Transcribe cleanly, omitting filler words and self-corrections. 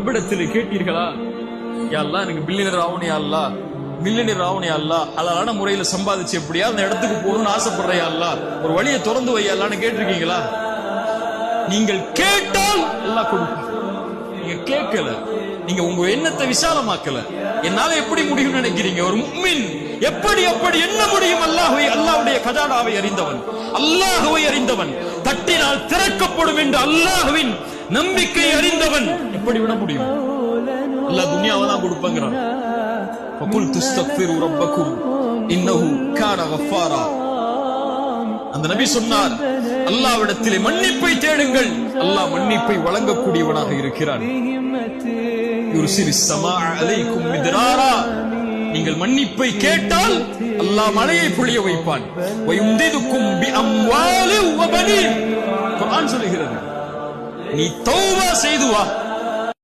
ரப்பிடத்தில் கேட்டீர்களா? யா அல்லாஹ் எனக்கு பில்லியனர் ஆகணும், யா அல்லாஹ் மில்லியனர் ஆகணும், யா அல்லாஹ் அழகான முறையில சம்பாதிச்சு எப்படியா அந்த இடத்துக்கு போகணும்னு ஆசைப்படுறேன், யா அல்லாஹ் ஒரு வழியை திறந்து வை யா அல்லாஹ்னு கேட்டிருக்கீங்களா? நீங்கள் கேட்டால் அல்லாஹ் கொடுப்பான். நீங்க கேட்கல, நீங்க உங்க எண்ணத்தை விசாலமாக்கல. என்னால எப்படி முடியும்னு நினைக்கிறீங்க? ஒரு முஃமின் எப்படி என்ன முடியும்? அல்லாஹ்வுடைய கஜானாவை அறிந்தவன், அல்லாஹ்வை அறிந்தவன், தட்டினால் திறக்கப்படும் என்று அல்லாஹ்வின் நம்பிக்கை அறிந்தவன் எப்படி விட முடியும்? அல்லாஹ் துனியாவை தான் கொடுப்பங்கிறான். ஃபகுல் துஸ்தக்ஃபிரு ரப்பக்கும் இன்னஹு கான கஃபாரா. அந்த நபி சொன்னார், அல்லாஹ்விடத்திலே மன்னிப்பை தேடுங்கள், அல்லாஹ் மன்னிப்பை வழங்கக்கூடியவனாக இருக்கிறான். யுர்சிலிஸ் ஸமாஅ அலைக்கும் மித்ராரா. நீங்கள் மன்னிப்பை கேட்டால் அல்லாஹ் மழையை பொழிய வைப்பான். வயும்திதுக்கும் பிஅம்வாலி வபனீன். குர்ஆன் சொல்கிறது, நீ தௌபா செய்து வா,